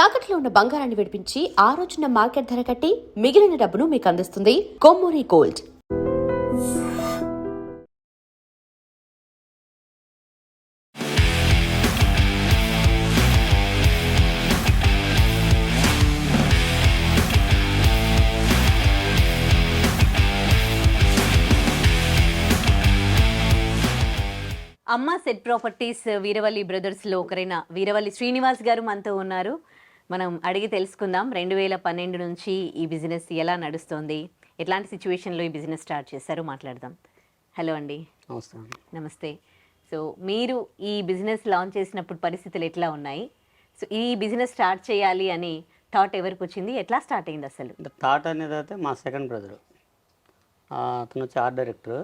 తాకట్లో ఉన్న బంగారాన్ని విడిపించి ఆ రోజున మార్కెట్ ధర కట్టి మిగిలిన డబ్బును మీకు అందిస్తుంది కొమ్మూరి గోల్డ్. అమ్మ సెట్ ప్రాపర్టీస్ వీరవల్లి బ్రదర్స్లో ఒకరైన వీరవల్లి శ్రీనివాస్ గారు మనతో ఉన్నారు. మనం అడిగి తెలుసుకుందాం 2012 నుంచి ఈ బిజినెస్ ఎలా నడుస్తోంది, ఎట్లాంటి సిచ్యువేషన్లో ఈ బిజినెస్ స్టార్ట్ చేశారో మాట్లాడదాం. హలో అండి. నమస్తే. సో మీరు ఈ బిజినెస్ లాంచ్ చేసినప్పుడు పరిస్థితులు ఎట్లా ఉన్నాయి? సో ఈ బిజినెస్ స్టార్ట్ చేయాలి అని థాట్ ఎవరికి వచ్చింది, ఎట్లా స్టార్ట్ అయింది అసలు? థాట్ అనేది అయితే మా సెకండ్ బ్రదర్, అతను వచ్చి ఆర్ట్ డైరెక్టర్.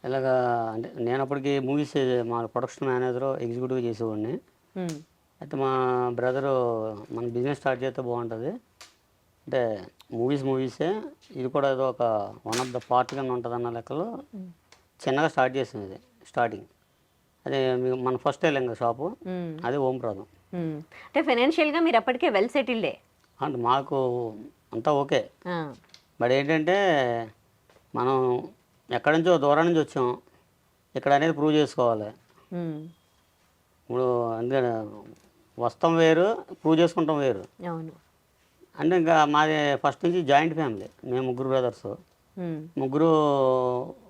ఇలాగా అంటే నేను అప్పటికి మూవీస్ మా ప్రొడక్షన్ మేనేజర్ ఎగ్జిక్యూటివ్ చేసేవాడిని. అయితే మా బ్రదరు మన బిజినెస్ స్టార్ట్ చేస్తే బాగుంటుంది అంటే మూవీసే ఇది కూడా ఏదో ఒక వన్ ఆఫ్ ద పార్ట్ కింద ఉంటుంది అన్న లెక్కలో చిన్నగా స్టార్ట్ చేసింది. ఇది స్టార్టింగ్ అదే మన ఫస్ట్ వెళ్ళాం షాపు, అదే ఓం ప్రాదం. అంటే ఫైనాన్షియల్గా మీరు అప్పటికే వెల్ సెటిల్డే అంటే మాకు అంతా ఓకే. బట్ ఏంటంటే మనం ఎక్కడి నుంచో దూరం నుంచి వచ్చాం, ఇక్కడ అనేది ప్రూవ్ చేసుకోవాలి. ఇప్పుడు అందుకని వస్తాం వేరు, ప్రూవ్ చేసుకుంటాం వేరు. అంటే ఇంకా మాది ఫస్ట్ నుంచి జాయింట్ ఫ్యామిలీ, మేము ముగ్గురు బ్రదర్స్. ముగ్గురు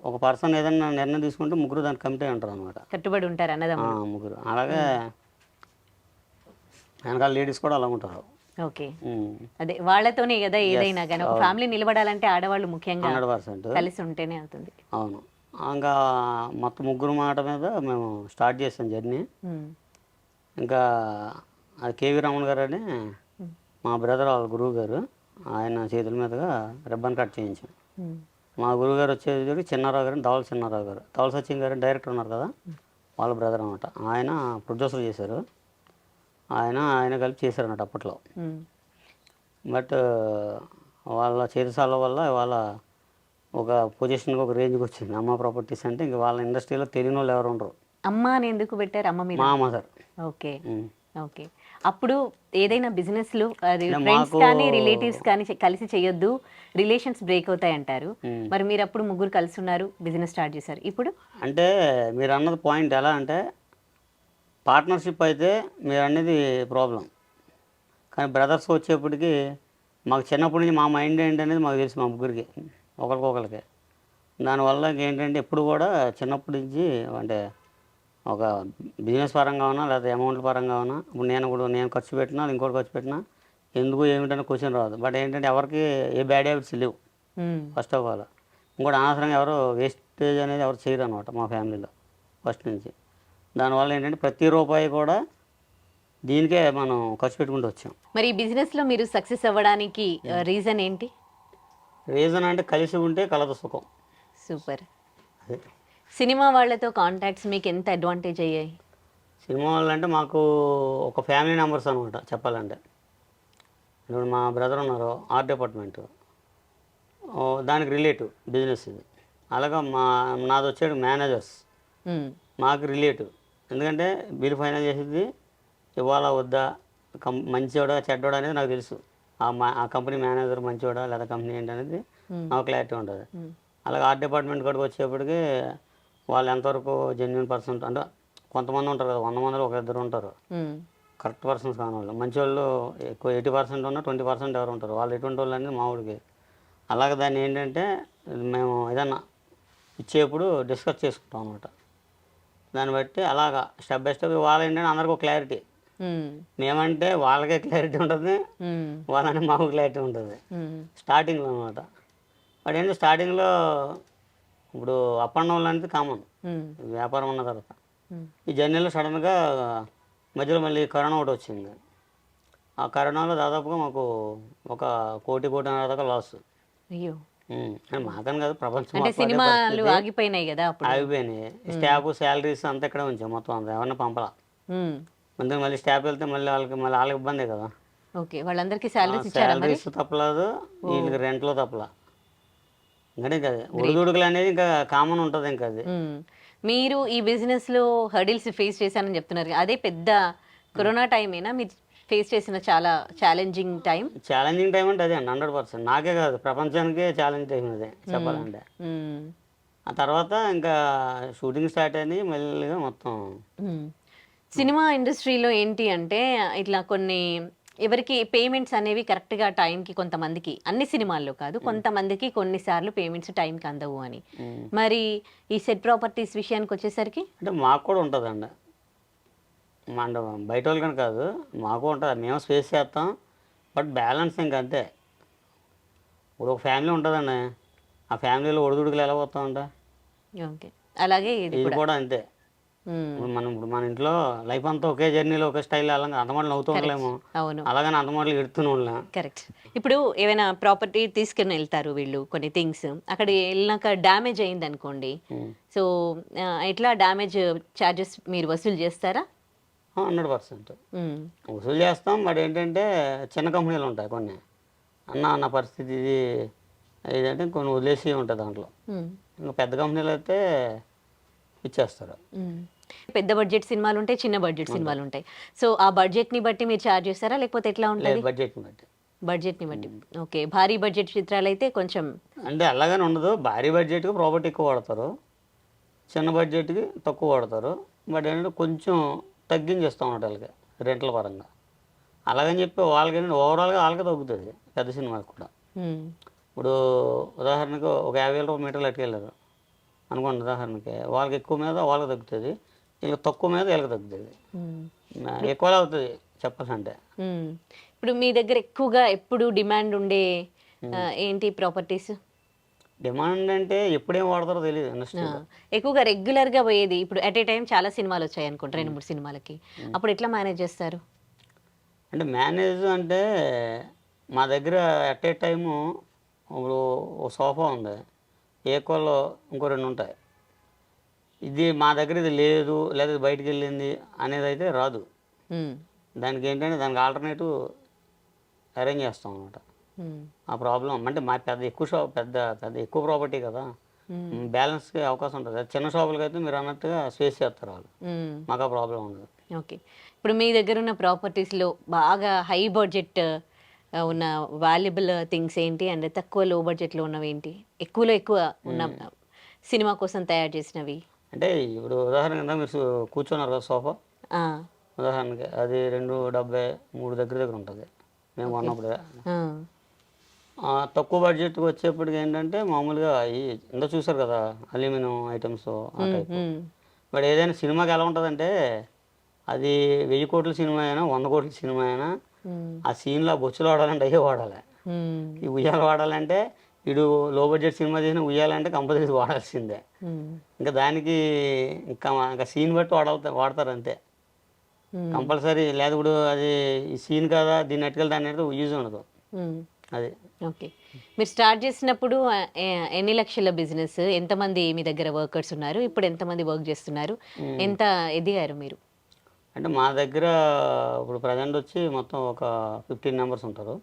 ఒక పర్సన్ ఏదైనా నిర్ణయం తీసుకుంటే ముగ్గురు దానికి కమిటీ ఉంటారు అనమాట, కట్టుబడి ఉంటారు అన్నదమ్ములు ముగ్గురు. అలాగే వెనకాల లేడీస్ కూడా అలా ఉంటారు. ఓకే, అదే వాళ్ళతోనే కదా ఏదైనా కానీ ఒక ఫ్యామిలీ నిలబడాలంటే ఆడవాళ్ళు ముఖ్యంగా 100% కలిసి ఉంటేనే అవుతుంది. అవును. ఇంకా మొత్తం ముగ్గురు మాట మీద మేము స్టార్ట్ చేసాం జర్నీ. ఇంకా అది కేవీ రమణ గారు అని మా బ్రదర్ వాళ్ళ గురువు గారు, ఆయన చేతుల మీదుగా రిబ్బన్ కట్ చేయించాం. మా గురువు గారు వచ్చేది చిన్నారావు గారు, ధవల చిన్నారావు గారు, ధవల సచిన్ గారు డైరెక్టర్ ఉన్నారు కదా, వాళ్ళ బ్రదర్ అనమాట. ఆయన ప్రొడ్యూసర్ చేశారు, ఆయన కలిపి చేశారు అన్నట్టు అప్పట్లో. బట్ వాళ్ళ చేతిసాల వల్ల వాళ్ళ ఒక పొజిషన్కి ఒక రేంజ్కి వచ్చింది అమ్మ ప్రాపర్టీస్ అంటే. ఇంక వాళ్ళ ఇండస్ట్రీలో తెలియని వాళ్ళు ఎవరు ఉండరు. అమ్మ అని ఎందుకు పెట్టారు? అమ్మ మీద మా మదర్. Okay okay. అప్పుడు ఏదైనా బిజినెస్లు ఫ్రెండ్స్ కానీ రిలేటివ్స్ కానీ కలిసి చేయొద్దు, రిలేషన్స్ బ్రేక్ అవుతాయి అంటారు. మరి మీరు అప్పుడు ముగ్గురు కలిసి ఉన్నారు, బిజినెస్ స్టార్ట్ చేశారు. ఇప్పుడు అంటే మీరు అన్నది పాయింట్ ఎలా అంటే పార్ట్నర్షిప్ అయితే మీరు అనేది ప్రాబ్లం, కానీ బ్రదర్స్ వచ్చేప్పటికి మాకు చిన్నప్పటి నుంచి మా మైండ్ ఏంటనేది మాకు తెలుసు, మా ముగ్గురికి ఒకరికొకరికి. దానివల్ల ఏంటంటే ఎప్పుడు కూడా చిన్నప్పటి నుంచి అంటే ఒక బిజినెస్ పరంగా ఉన్నా లేదా అమౌంట్ పరంగా ఉన్నా, ఇప్పుడు నేను ఖర్చు పెట్టినా ఇంకోటి ఖర్చు పెట్టినా ఎందుకు ఏమిటనే క్వశ్చన్ రాదు. బట్ ఏంటంటే ఎవరికి ఏ బ్యాడ్ హ్యాబిట్స్ లేవు ఫస్ట్ ఆఫ్ ఆల్. ఇంకోటి అనవసరంగా ఎవరు వేస్టేజ్ అనేది ఎవరు చేయరు అనమాట మా ఫ్యామిలీలో ఫస్ట్ నుంచి. దానివల్ల ఏంటంటే ప్రతి రూపాయి కూడా దీనికే మనం ఖర్చు పెట్టుకుంటూ వచ్చాం. మరి ఈ బిజినెస్లో మీరు సక్సెస్ అవ్వడానికి రీజన్ ఏంటి? రీజన్ అంటే కలిసి ఉంటే కలదు సుఖం. సూపర్. సినిమా వాళ్ళతో కాంటాక్ట్స్ మీకు ఎంత అడ్వాంటేజ్ అయ్యాయి? సినిమా వాళ్ళు అంటే మాకు ఒక ఫ్యామిలీ మెంబర్స్ అనమాట చెప్పాలంటే. ఇప్పుడు మా బ్రదర్ ఉన్నారు ఆర్ట్ డిపార్ట్మెంట్, దానికి రిలేటివ్ బిజినెస్ ఇది. అలాగా నాది వచ్చాడు మేనేజర్స్, మాకు రిలేటివ్. ఎందుకంటే బిల్ ఫైనల్ చేసేది ఇవాళ వద్దా, మంచివాడా చెడ్డోడా అనేది నాకు తెలుసు. ఆ కంపెనీ మేనేజర్ మంచివాడా లేదా కంపెనీ ఏంటనేది నాకు క్లారిటీ ఉంటుంది. అలాగే ఆర్ట్ డిపార్ట్మెంట్ కాడికి వచ్చేప్పటికి వాళ్ళు ఎంతవరకు జెన్యున్ పర్సన్ అంటే కొంతమంది ఉంటారు కదా, 100 మందిలో ఒక ఇద్దరు ఉంటారు కరెక్ట్ పర్సన్స్ కాని వాళ్ళు. మంచి వాళ్ళు ఎక్కువ 80% ఉన్నా 20% ఎవరు ఉంటారు, వాళ్ళు ఎటువంటి వాళ్ళు అనేది మా ఊడికి. అలాగే దాన్ని ఏంటంటే మేము ఏదన్నా ఇచ్చేప్పుడు డిస్కస్ చేసుకుంటాం అనమాట. దాన్ని బట్టి అలాగా స్టెప్ బై స్టెప్ వాళ్ళు ఏంటంటే అందరికీ ఒక క్లారిటీ. మేమంటే వాళ్ళకే క్లారిటీ ఉంటుంది, వాళ్ళని మాకు క్లారిటీ ఉంటుంది స్టార్టింగ్లో అనమాట. బట్ ఏంటంటే స్టార్టింగ్లో ఇప్పుడు అప్ అండ్ డౌన్ అనేది కామన్ వ్యాపారం ఉన్న తర్వాత. ఈ జర్నీలో సడన్గా మధ్యలో మళ్ళీ కరోనా ఒకటి వచ్చింది. ఆ కరోనాలో దాదాపుగా మాకు ఒక కోటిన్నర దాకా లాస్. అయ్యో, మాకని కాదు ప్రపంచం ఆగిపోయినాయి కదా, ఆగిపోయినాయి. స్టాఫ్ శాలరీస్ అంతా ఇక్కడ ఉంచాం మొత్తం అంతా, ఎవరన్నా పంపలా. అందుకని మళ్ళీ స్టాఫ్ వెళ్తే మళ్ళీ వాళ్ళకి ఇబ్బందే కదా. శాలరీస్ తప్పలేదు, వీళ్ళకి రెంట్లో తప్పలా. ఇంకా కదా ఒడిదుడుకులు అనేది ఇంకా కామన్ ఉంటుంది. ఇంకా అది మీరు ఈ బిజినెస్ లో హర్డిల్స్ ఫేస్ చేశానని చెప్తున్నారు, అదే పెద్ద కరోనా టైమేనా మీరు ఫేస్ చేసిన చాలా ఛాలెంజింగ్ టైం. ఛాలెంజింగ్ టైం అంటే అదే అండి, 100%. నాకే కాదు, ప్రపంచానికే ఛాలెంజ్ టైం అదే చెప్పాలంటే. ఆ తర్వాత ఇంకా షూటింగ్ స్టార్ట్ అయింది మెల్లిగా మొత్తం. సినిమా ఇండస్ట్రీలో ఏంటి అంటే ఇట్లా కొన్ని ఎవరికి పేమెంట్స్ అనేవి కరెక్ట్గా టైంకి, కొంతమందికి, అన్ని సినిమాల్లో కాదు, కొంతమందికి కొన్నిసార్లు పేమెంట్స్ టైంకి అందవు అని. మరి ఈ సెట్ ప్రాపర్టీస్ విషయానికి వచ్చేసరికి అంటే మాకు కూడా ఉంటుందండి, అంటే బయట వాళ్ళకని కాదు, మాకు ఉంటుంది. మేము స్పేస్ చేస్తాం, బట్ బ్యాలెన్స్ ఇంకంతే. ఇప్పుడు ఒక ఫ్యామిలీ ఉంటుందండి, ఆ ఫ్యామిలీలో ఒడిదుడుకులు ఎలా పోతామంట, ఓకే అలాగే ఇది ఇది కూడా అంతే. ఇప్పుడు మన ఇంట్లో లైఫ్ అంతా ఒకే జర్నీలో ఒకే స్టైల్ అలాగే అంతమాటలు నవ్వుతూ ఉండలేము, అవును అలాగని అంతమాటలు ఎడుతూనే ఉండలేము. కరెక్ట్. ఇప్పుడు ఏమైనా ప్రాపర్టీ తీసుకుని వెళ్తారు వీళ్ళు కొన్ని థింగ్స్, అక్కడ వెళ్ళినాక డ్యామేజ్ అయింది అనుకోండి, సో ఎట్లా డ్యామేజ్ ఛార్జెస్ మీరు వసూలు చేస్తారా? 100% వసూలు చేస్తాం. బట్ ఏంటంటే చిన్న కంపెనీలు ఉంటాయి కొన్ని, అన్న పరిస్థితి ఇది ఏదంటే కొన్ని వదిలేసి ఉంటుంది దాంట్లో. ఇంకా పెద్ద కంపెనీలు అయితే ఇచ్చేస్తారు. పెద్ద బడ్జెట్ సినిమాలు ఉంటాయి, చిన్న బడ్జెట్ సినిమాలు ఉంటాయి. సో ఆ బడ్జెట్ని బట్టి మీరు ఛార్జ్ చేస్తారా, లేకపోతే ఎట్లా ఉంటుంది? బడ్జెట్ని బట్టి. బడ్జెట్ని బట్టి. ఓకే. భారీ బడ్జెట్ చిత్రాలు అయితే కొంచెం అంటే అలాగని ఉండదు, భారీ బడ్జెట్కి ప్రాపర్టీ ఎక్కువ వాడతారు, చిన్న బడ్జెట్కి తక్కువ వాడతారు. బట్ ఏంటంటే కొంచెం తగ్గించేస్తాం అన్నట్టు వాళ్ళకి రెంట్ల పరంగా. అలాగని చెప్పి వాళ్ళకి ఏంటంటే ఓవరాల్గా వాళ్ళకే తగ్గుతుంది పెద్ద సినిమాకి కూడా. ఇప్పుడు ఉదాహరణకు ఒక 50,000 రూపాయల మీటర్లు అట్టుకెళ్ళారు అనుకోండి ఉదాహరణకి, వాళ్ళకి ఎక్కువ మీద వాళ్ళకి తగ్గుతుంది, వీళ్ళకి తక్కువ మీద వీళ్ళకి తగ్గుతుంది, ఎక్కువలో అవుతుంది చెప్పాలంటే. ఇప్పుడు మీ దగ్గర ఎక్కువగా ఎప్పుడు డిమాండ్ ఉండే ఏంటి ప్రాపర్టీస్? డిమాండ్ అంటే ఎప్పుడేం వాడతారో తెలియదు ఇండస్ట్రీలో. ఎక్కువగా రెగ్యులర్గా పోయేది ఇప్పుడు అట్ ఏ టైం చాలా సినిమాలు వచ్చాయి అనుకుంటా, 2-3 సినిమాలకి, అప్పుడు ఎట్లా మేనేజ్ చేస్తారు? అంటే మేనేజ్ అంటే మా దగ్గర అట్ ఏ టైము ఇప్పుడు ఒక సోఫా ఉంది, ఏకోలో ఇంకో 2 ఉంటాయి. ఇది మా దగ్గర ఇది లేదు లేదా బయటికి వెళ్ళింది అనేది అయితే రాదు. దానికి ఏంటంటే దానికి ఆల్టర్నేటివ్ అరేంజ్ చేస్తాం అనమాట. ఆ ప్రాబ్లం అంటే మా పెద్ద ఎక్కువ ప్రాపర్టీ కదా, బ్యాలెన్స్కి అవకాశం ఉంటుంది. చిన్న షాపులకి అయితే మీరు అన్నట్టుగా స్పేస్ చేస్తారు వాళ్ళు, మాకు ఆ ప్రాబ్లం ఉండదు. ఓకే. ఇప్పుడు మీ దగ్గర ఉన్న ప్రాపర్టీస్లో బాగా హై బడ్జెట్ ఉన్న వాల్యుబుల్ థింగ్స్ ఏంటి, అండ్ తక్కువ లో బడ్జెట్లో ఉన్నవి ఏంటి, ఎక్కువలో ఎక్కువ ఉన్న సినిమా కోసం తయారు చేసినవి? అంటే ఇప్పుడు ఉదాహరణ మీరు కూర్చున్నారు కదా సోఫా, ఉదాహరణకి అది 270-3 దగ్గర ఉంటుంది మేము కొన్నప్పుడు. తక్కువ బడ్జెట్కి వచ్చేప్పటికి ఏంటంటే మామూలుగా ఇంత చూసారు కదా అల్యూమినియం ఐటమ్స్ ఆ టైప్. బట్ ఏదైనా సినిమాకి ఎలా ఉంటుందంటే అది 1000 కోట్ల సినిమా అయినా 100 కోట్ల సినిమా అయినా ఆ సీన్లో బొచ్చులు వాడాలంటే అయ్యే వాడాలి, ఈ ఉయ్యాలు వాడాలంటే ఇడు లో బడ్జెట్ సినిమా చేసిన ఉయ్యాలంటే కంపల్సరీ వాడాల్సిందే. ఇంకా దానికి ఇంకా సీన్ బట్టి వాడతారు అంతే కంపల్సరీ. లేదు ఇప్పుడు అది ఈ సీన్ కదా దీన్ని అట్టుకెళ్ళి దాన్ని అయితే యూజ్ ఉండదు అది. ఓకే. మీరు స్టార్ట్ చేసినప్పుడు ఎన్ని లక్షల బిజినెస్, ఎంతమంది మీ దగ్గర వర్కర్స్ ఉన్నారు, ఇప్పుడు ఎంతమంది వర్క్ చేస్తున్నారు, ఎంత ఎదిగారు మీరు? అంటే మా దగ్గర ఇప్పుడు ప్రజెంట్ వచ్చి మొత్తం ఒక 15 మెంబర్స్ ఉంటారు.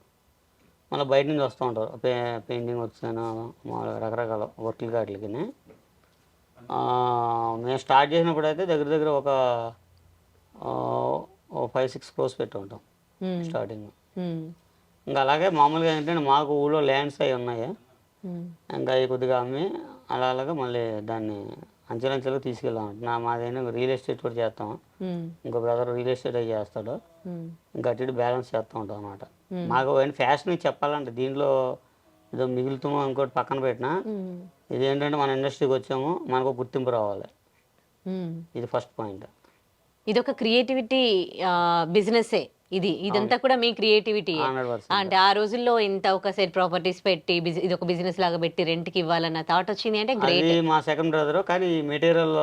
మళ్ళీ బయట నుంచి వస్తూ ఉంటారు, పెయింటింగ్ వర్క్స్ అయినా రకరకాల వర్క్లు వాటికి. మేము స్టార్ట్ చేసినప్పుడు అయితే దగ్గర దగ్గర ఒక 5-6 crores పెట్టి ఉంటాం స్టార్టింగ్. ఇంకా అలాగే మామూలుగా ఏంటంటే మాకు ఊళ్ళో ల్యాండ్స్ అవి ఉన్నాయి, ఇంకా అవి కొద్దిగా అమ్మి అలాగా మళ్ళీ దాన్ని అంచెలంచెలుగా తీసుకెళ్ళాం. మాదైనా రియల్ ఎస్టేట్ కూడా చేస్తాం, ఇంకో బ్రదర్ రియల్ ఎస్టేట్ అవి చేస్తాడు, ఇంకా అటు ఇటు బ్యాలెన్స్ చేస్తూ ఉంటాం అనమాట. మాకు ఫ్యాషన్ చెప్పాలంటే దీంట్లో ఏదో మిగులుతామో ఇంకోటి పక్కన పెట్టినా, ఇదేంటంటే మన ఇండస్ట్రీకి వచ్చాము మనకు గుర్తింపు రావాలి, ఇది ఫస్ట్ పాయింట్. ఇది ఒక క్రియేటివిటీ బిజినెస్సే, ఇదంతా కూడా మీ క్రియేటివిటీ. అంటే ఆ రోజుల్లో ఇంత ఒక సెట్ ప్రాపర్టీస్ పెట్టి ఇది ఒక బిజినెస్ లాగా పెట్టి రెంట్కి ఇవ్వాలన్న థాట్ వచ్చింది అంటే గ్రేట్. మా సెకండ్ బ్రదర్, కానీ మెటీరియల్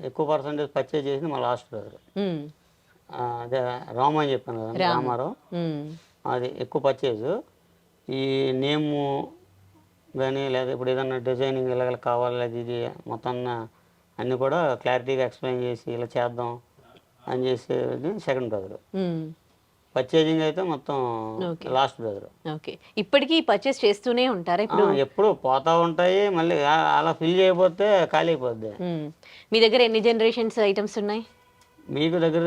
ఎక్కువ పర్సెంటేజ్ పర్చేజ్ చేసింది మా లాస్ట్ బ్రదర్. అదే రామ అని చెప్పాను కదా, రామారావు, అది ఎక్కువ పర్చేజ్. ఈ నేము కానీ లేదా ఇప్పుడు ఏదన్నా డిజైనింగ్ ఇలా కావాలి లేదా ఇది మొత్తం అన్నీ కూడా క్లారిటీగా ఎక్స్ప్లెయిన్ చేసి ఇలా చేద్దాం అని చేసేది సెకండ్ బ్రదర్. పర్చేజింగ్ అయితే మొత్తం లాస్ట్ బ్రదర్. ఓకే. ఇప్పటికీ పర్చేస్ చేస్తూనే ఉంటారా? ఇప్పుడు ఎప్పుడు పోతా ఉంటాయి, మళ్ళీ అలా ఫిల్ చేయకపోతే ఖాళీ అయిపోద్ది. మీ దగ్గర ఎన్ని జనరేషన్స్ ఐటమ్స్ ఉన్నాయి? మీకు దగ్గర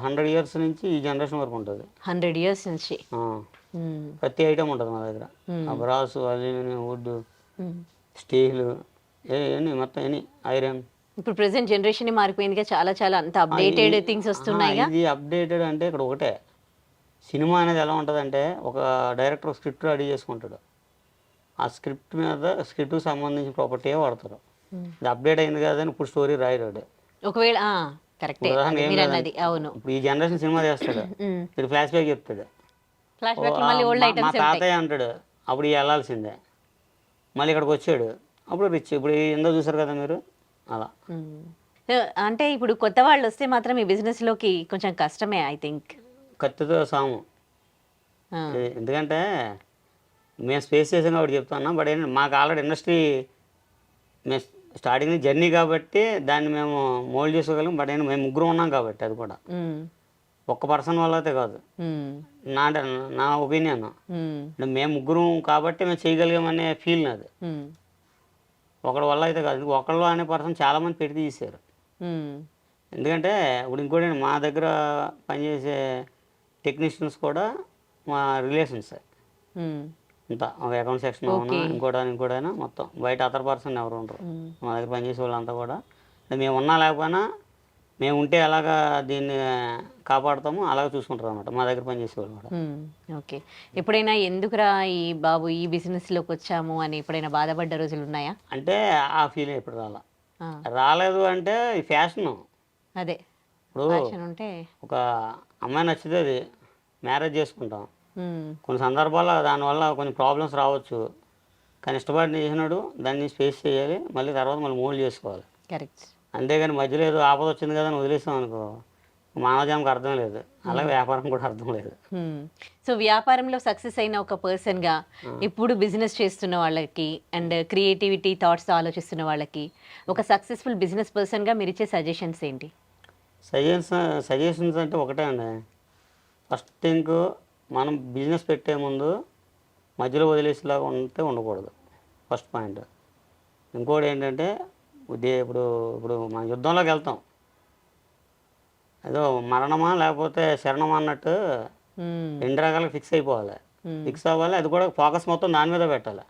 100 ఇయర్స్ నుంచి ఈ జనరేషన్ వరకు ఉంటుంది. 100 ఇయర్స్ నుంచి. ప్రతి ఐటమ్ ఉంటుంది మా దగ్గర. Brass, aluminium, would, hmm. Steel, ఎన్ని మొత్తం ఎన్ని ఐరన్. ఇప్పుడు ప్రెసెంట్ జనరేషన్ మారిపోయిందిగా, చాలా చాలా అంత అప్డేటెడ్ థింగ్స్ వస్తున్నాయిగా. ఇది అప్డేటెడ్ అంటే ఇక్కడ ఒకటే, సినిమా అనేది ఎలా ఉంటుందంటే ఒక డైరెక్టర్ స్క్రిప్ట్ రెడీ చేసుకుంటాడు, ఆ స్క్రిప్ట్ మీద స్క్రిప్ట్కి సంబంధించిన ప్రాపర్టీ వాడతారు. ఇది అప్డేట్ అయింది కదని ఇప్పుడు స్టోరీ రాయరాడు. ఒకవేళ కరెక్టే మీరు అన్నది, అవును. ఇప్పుడు ఈ జనరేషన్ సినిమా చేస్తాడు, ఇది ఫ్లాష్ బ్యాక్ చెప్తాడు, ఫ్లాష్ బ్యాక్ మళ్ళీ ఓల్డ్ మా ఐటమ్స్ తాతయ్య అంటాడు, అప్పుడు వెళ్ళాల్సిందే, మళ్ళీ ఇక్కడికి వచ్చాడు, అప్పుడు రిచ్. ఇప్పుడు ఎంతో చూసారు కదా మీరు, అలా. అంటే ఇప్పుడు కొత్త వాళ్ళు వస్తే మాత్రం ఈ బిజినెస్ లోకి కొంచెం కష్టమే ఐ థింక్. కత్తితో సాము. ఎందుకంటే మేము స్పేస్ చేసాం కాబట్టి చెప్తున్నా, బట్ ఏంటంటే మాకు ఆల్రెడీ ఇండస్ట్రీ మేము స్టార్టింగ్ జర్నీ కాబట్టి దాన్ని మేము మోల్డ్ చేసుకోగలం. బట్ ఏంటంటే మేము ముగ్గురు ఉన్నాం కాబట్టి, అది కూడా ఒక్క పర్సన్ వల్ల అయితే కాదు, నా ఒపీనియన్. మేము ముగ్గురు కాబట్టి మేము చేయగలిగామనే ఫీల్ నాది, ఒకళ్ళ వల్ల అయితే కాదు. ఒకళ్ళు అనే పర్సన్ చాలామంది పెట్టి తీశారు. ఎందుకంటే ఇప్పుడు ఇంకోటి మా దగ్గర పనిచేసే టెక్నీషియన్స్ కూడా మా రిలేషన్స్ అంతా, ఒక అకౌంట్ సెక్షన్ ఇంకోటైనా మొత్తం బయట అదర్ పర్సన్ ఎవరు ఉండరు. మా దగ్గర పనిచేసే వాళ్ళంతా కూడా మేము ఉన్నా లేకపోయినా మేము ఉంటే ఎలాగా దీన్ని కాపాడుతామో అలాగే చూసుకుంటారు అనమాట మా దగ్గర పనిచేసే వాళ్ళు కూడా. ఓకే. ఎప్పుడైనా ఎందుకురా ఈ బాబు ఈ బిజినెస్లోకి వచ్చాము అని ఎప్పుడైనా బాధపడ్డ రోజులు ఉన్నాయా? అంటే ఆ ఫీల్ ఎప్పుడు రాలేదు అంటే ఈ ఫ్యాషన్. అదే ఇప్పుడు ఉంటే ఒక అమ్మాయి నచ్చితే అది మ్యారేజ్ చేసుకుంటాం, కొన్ని సందర్భాల్లో దానివల్ల కొన్ని ప్రాబ్లమ్స్ రావచ్చు, కానీ ఇష్టపడి చేసినాడు దాన్ని ఫేస్ చేయాలి, మళ్ళీ తర్వాత మళ్ళీ మోల్డ్ చేసుకోవాలి. కరెక్ట్. అంతేగాని మధ్యలో ఏదో ఆపద వచ్చింది కదా అని వదిలేసాం అనుకో, మానవజానికి అర్థం లేదు, అలాగే వ్యాపారం కూడా అర్థం లేదు. సో వ్యాపారంలో సక్సెస్ అయిన ఒక పర్సన్గా ఇప్పుడు బిజినెస్ చేస్తున్న వాళ్ళకి అండ్ క్రియేటివిటీ థాట్స్ ఆలోచిస్తున్న వాళ్ళకి ఒక సక్సెస్ఫుల్ బిజినెస్ పర్సన్గా మీరు ఇచ్చే సజెషన్స్ ఏంటి? సజెషన్స్ అంటే ఒకటే అండి, ఫస్ట్ థింగ్ మనం బిజినెస్ పెట్టే ముందు మధ్యలో వదిలేసేలాగా ఉంటే ఉండకూడదు, ఫస్ట్ పాయింట్. ఇంకోటి ఏంటంటే ఇప్పుడు ఇప్పుడు మనం యుద్ధంలోకి వెళ్తాం, ఏదో మరణమా లేకపోతే శరణమా అన్నట్టు రెండు రకాలుగా ఫిక్స్ అయిపోవాలి. ఫిక్స్ అవ్వాలి, అది కూడా ఫోకస్ మొత్తం దాని మీద పెట్టాలి.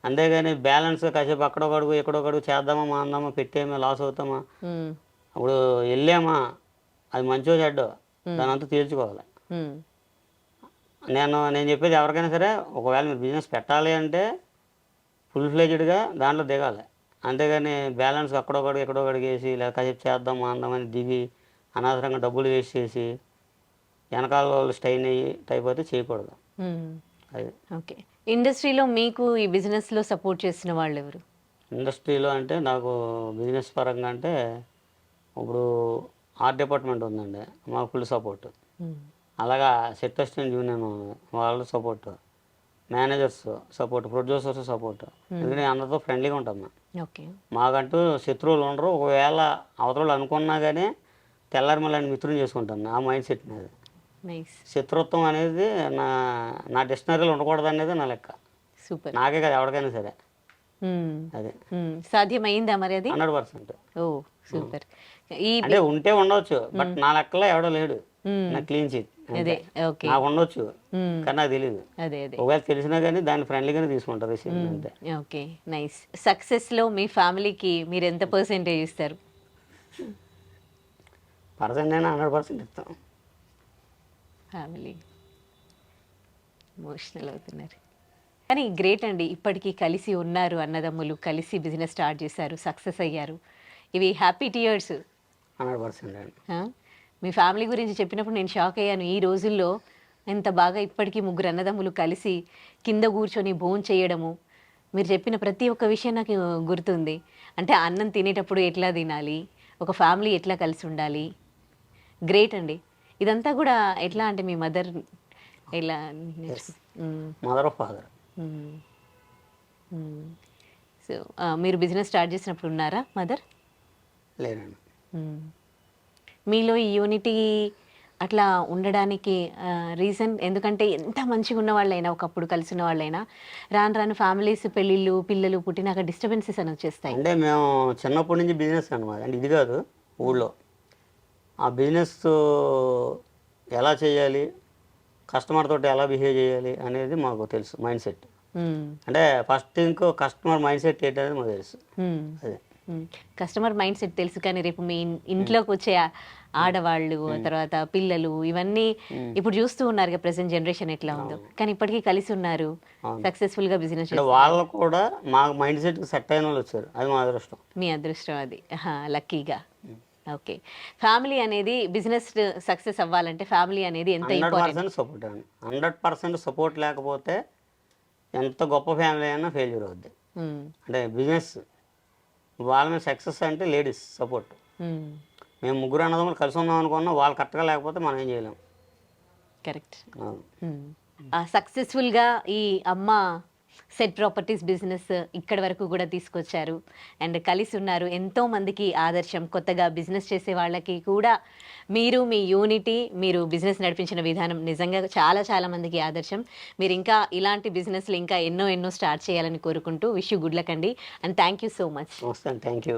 అంతేగాని బ్యాలెన్స్ కాసేపు అక్కడొకడుగు ఎక్కడొకడుగు చేద్దామా మాందామా పెట్టేమా లాస్ అవుతామా, ఇప్పుడు వెళ్ళామా అది మంచో చెడ్డో దాని అంతా తేల్చుకోవాలి. నేను చెప్పేది ఎవరికైనా సరే, ఒకవేళ మీరు బిజినెస్ పెట్టాలి అంటే ఫుల్ ఫ్లెజ్డ్గా దాంట్లో దిగాలి, అంతేగాని బ్యాలెన్స్ అక్కడొకడికి ఎక్కడొకడికి వేసి లేదా కాసేపు చేద్దాం మాందామని దిగి అనవసరంగా డబ్బులు వేస్ట్ చేసి వెనకాల వాళ్ళు స్టైన్ అయ్యి టైప్ అయితే చేయకూడదు. అది. ఓకే. ఇండస్ట్రీలో మీకు ఈ బిజినెస్లో సపోర్ట్ చేసిన వాళ్ళు ఎవరు? ఇండస్ట్రీలో అంటే నాకు బిజినెస్ పరంగా అంటే ఇప్పుడు ఆర్ట్ డిపార్ట్మెంట్ ఉందండి, మాకు ఫుల్ సపోర్ట్. అలాగా సెట్ అసిస్టెంట్ యూనియన్ వాళ్ళు support, managers support, producers support. ఎందుకంటే అందరితో ఫ్రెండ్లీగా ఉంటాం మేము. ఓకే. మాకంటూ శత్రువులు ఉండరు, ఒకవేళ అవతరులు అనుకున్నా కానీ తెల్లారి మళ్ళీ మిత్రులు చేసుకుంటాను, ఆ మైండ్ సెట్ అనేది. శత్రుత్వం అనేది నా డిక్షనరీలో ఉండకూడదు అనేది నా లెక్క. సూపర్. నాకే కదా ఎవరికైనా సరే. అదే సాధ్యమైందా మరి అది? 100%. ఓ సూపర్. అంటే ఉంటే ఉండవచ్చు, బట్ నా లెక్కలో ఎవడో లేడు, నా క్లీన్ చీట్ నాకు ఉండొచ్చు కానీ నాకు తెలియదు. ఒకవేళ తెలిసినా కానీ దాన్ని ఫ్రెండ్లీగానే తీసుకుంటారు అంతే. Okay, nice. సక్సెస్లో మీ ఫ్యామిలీకి మీరు ఎంత పర్సెంటేజ్ ఇస్తారు? పర్సెంట్ అయినా 100% ఇస్తాం. ఫ్యామిలీ ఎమోషనల్ అవుతున్నారు కానీ గ్రేట్ అండి, ఇప్పటికీ కలిసి ఉన్నారు అన్నదమ్ములు, కలిసి బిజినెస్ స్టార్ట్ చేశారు, సక్సెస్ అయ్యారు. ఇవి హ్యాపీ టీయర్స్. 100%. మీ ఫ్యామిలీ గురించి చెప్పినప్పుడు నేను షాక్ అయ్యాను. ఈ రోజుల్లో ఎంత బాగా ఇప్పటికీ ముగ్గురు అన్నదమ్ములు కలిసి కింద కూర్చొని భోజనం చేయడము, మీరు చెప్పిన ప్రతి ఒక్క విషయం నాకు గుర్తుంది. అంటే అన్నం తినేటప్పుడు ఎట్లా తినాలి, ఒక ఫ్యామిలీ ఎట్లా కలిసి ఉండాలి. గ్రేట్ అండి. ఇదంతా కూడా ఎట్లా అంటే మీ మదర్ ఎలా? Mother father. సో మీరు బిజినెస్ స్టార్ట్ చేసినప్పుడు ఉన్నారా మదర్? లేదండి. మీలో ఈ యూనిటీ అట్లా ఉండడానికి రీజన్ ఎందుకంటే ఎంత మంచిగా ఉన్న వాళ్ళైనా, ఒకప్పుడు కలిసి ఉన్న వాళ్ళైనా రాను రాను ఫ్యామిలీస్ పెళ్ళిళ్ళు పిల్లలు పుట్టినాక డిస్టర్బెన్సెస్ అని వచ్చేస్తాయి. అంటే మేము చిన్నప్పటి నుంచి బిజినెస్ అనమాట. అంటే ఇది కాదు, ఊళ్ళో ఆ బిజినెస్ ఎలా చేయాలి, కస్టమర్ తోటి ఎలా బిహేవ్ చేయాలి అనేది మాకు తెలుసు మైండ్ సెట్. అంటే ఫస్ట్ ఇంకో కస్టమర్ మైండ్ సెట్ ఏంటనేది మాకు తెలుసు. అదే కస్టమర్ మైండ్ సెట్ తెలుసు, కానీ రేపు మీ ఇంట్లోకి వచ్చే ఆడవాళ్ళు, తర్వాత పిల్లలు, ఇవన్నీ ఇప్పుడు చూస్తూ ఉన్నారు ప్రెసెంట్ జనరేషన్ ఎట్లా ఉందో, కానీ ఇప్పటికీ కలిసి ఉన్నారు, సక్సెస్ఫుల్ గా బిజినెస్ అంటే వాళ్ళు కూడా మా మైండ్ సెట్ సెట్ అయిన వాళ్ళు వచ్చారు. అది మా అదృష్టం. మీ అదృష్టం అది, లక్కీగా. ఓకే, ఫ్యామిలీ అనేది బిజినెస్ సక్సెస్ అవ్వాలంటే ఫ్యామిలీ అనేది ఎంత 100% సపోర్ట్ అండి. 100% సపోర్ట్ లేకపోతే ఎంత గొప్ప ఫ్యామిలీ అయినా ఫెయిల్యూర్ అవుద్ది. అంటే బిజినెస్ వాళ్ళ మీద సక్సెస్ అంటే లేడీస్ సపోర్ట్. మేము ముగ్గురు అన్నదమ్ములు కలిసి ఉందాం అనుకున్నా, వాళ్ళు కరెక్ట్గా లేకపోతే మనం ఏం చేయలేం. కరెక్ట్. సక్సెస్ఫుల్గా ఈ అమ్మ సెట్ ప్రాపర్టీస్ బిజినెస్ ఇక్కడి వరకు కూడా తీసుకొచ్చారు అండ్ కలిసి ఉన్నారు. ఎంతో మందికి ఆదర్శం. కొత్తగా బిజినెస్ చేసే వాళ్ళకి కూడా మీరు మీ యూనిటీ, మీరు బిజినెస్ నడిపించిన విధానం నిజంగా చాలా చాలా మందికి ఆదర్శం. మీరు ఇంకా ఇలాంటి బిజినెస్లు ఇంకా ఎన్నో స్టార్ట్ చేయాలని కోరుకుంటూ విష్ యూ గుడ్ లక్ అండి, and thank you so much. Thank you.